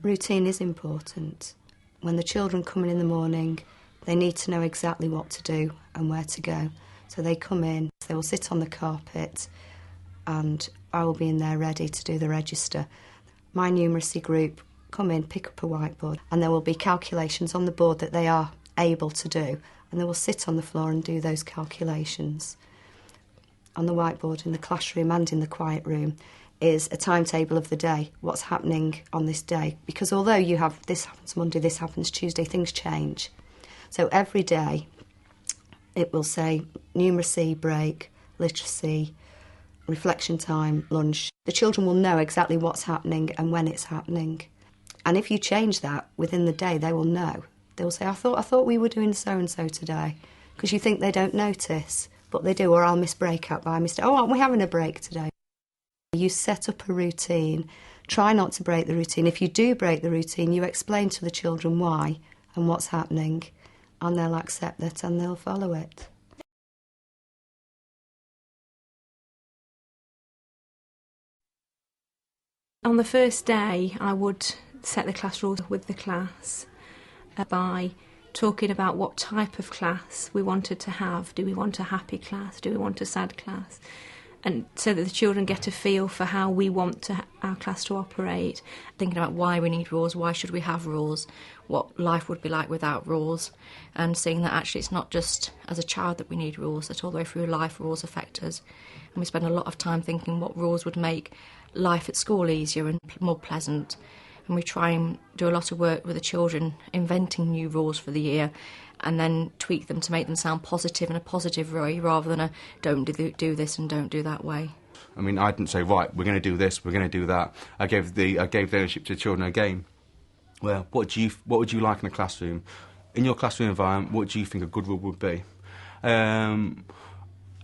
Routine is important. When the children come in the morning, they need to know exactly what to do and where to go. So they come in, they will sit on the carpet, and I will be in there ready to do the register. My numeracy group come in, pick up a whiteboard, and there will be calculations on the board that they are able to do, and they will sit on the floor and do those calculations. On the whiteboard in the classroom and in the quiet room is a timetable of the day, what's happening on this day. Because although you have this happens Monday, this happens Tuesday, things change. So every day it will say numeracy, break, literacy, reflection time, lunch. The children will know exactly what's happening and when it's happening. And if you change that within the day, they will know. They will say, I thought we were doing so-and-so today. Because you think they don't notice, but they do, or I'll miss breakout by mistake. Oh, aren't we having a break today? You set up a routine. Try not to break the routine. If you do break the routine, you explain to the children why and what's happening, and they'll accept that and they'll follow it. On the first day, I would set the class rules with the class by talking about what type of class we wanted to have. Do we want a happy class? Do we want a sad class? And so that the children get a feel for how we want our class to operate. Thinking about why we need rules, why should we have rules, what life would be like without rules, and seeing that actually it's not just as a child that we need rules, that all the way through life rules affect us. And we spend a lot of time thinking what rules would make life at school easier and more pleasant. And we try and do a lot of work with the children, inventing new rules for the year, and then tweak them to make them sound positive in a positive way rather than a don't do this and don't do that way. I mean, I didn't say, right, we're going to do this, we're going to do that. I gave the ownership to the children a game. Well, what would you like in a classroom? In your classroom environment, what do you think a good rule would be?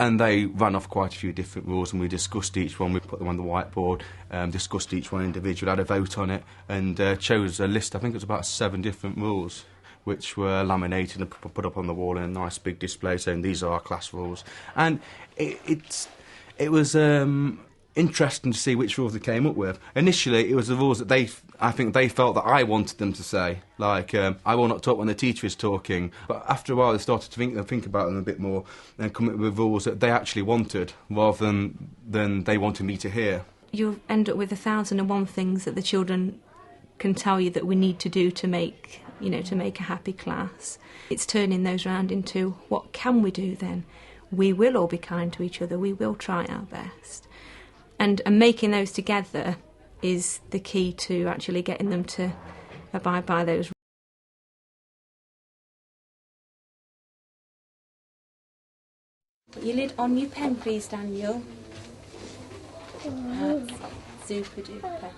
And they ran off quite a few different rules, and we discussed each one. We put them on the whiteboard, discussed each one individually, had a vote on it, and chose a list. I think it was about 7 different rules, which were laminated and put up on the wall in a nice big display saying these are our class rules. And it was interesting to see which rules they came up with. Initially, it was the rules that I think they felt that I wanted them to say, like, I will not talk when the teacher is talking. But after a while, they started to think about them a bit more and come up with rules that they actually wanted, rather than they wanted me to hear. You'll end up with 1,001 things that the children can tell you that we need to do to make a happy class. It's turning those round into, what can we do then? We will all be kind to each other, we will try our best. And making those together is the key to actually getting them to abide by those rules. Put your lid on your pen, please, Daniel. That's super duper.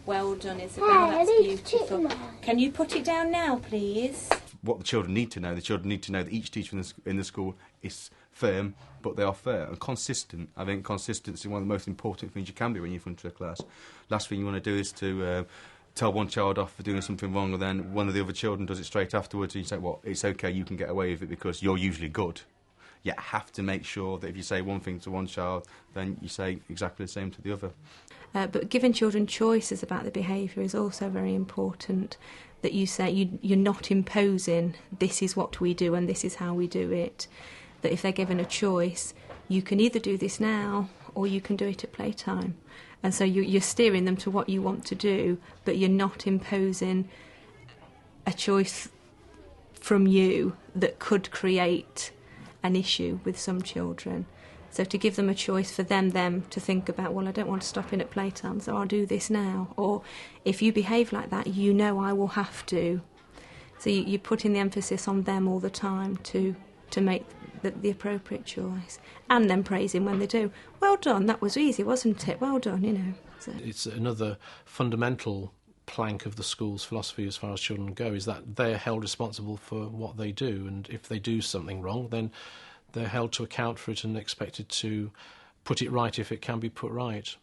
Well done, Isabel, that's beautiful. Can you put it down now, please? What the children need to know that each teacher in the school is firm, but they are fair and consistent. I think consistency is one of the most important things you can be when you're in front of a class. Last thing you want to do is to tell one child off for doing something wrong, and then one of the other children does it straight afterwards, and you say, well, it's okay, you can get away with it because you're usually good. You have to make sure that if you say one thing to one child, then you say exactly the same to the other. But giving children choices about the behaviour is also very important. That you say you're not imposing, this is what we do and this is how we do it. That if they're given a choice, you can either do this now or you can do it at playtime. And so you're steering them to what you want to do, but you're not imposing a choice from you that could create an issue with some children. So to give them a choice for them to think about, well, I don't want to stop in at playtime, so I'll do this now. Or if you behave like that, you know I will have to. So you're putting the emphasis on them all the time to make the appropriate choice. And then praising when they do. Well done, that was easy, wasn't it? Well done, you know. So. It's another fundamental plank of the school's philosophy as far as children go, is that they're held responsible for what they do, and if they do something wrong, then they're held to account for it and expected to put it right if it can be put right.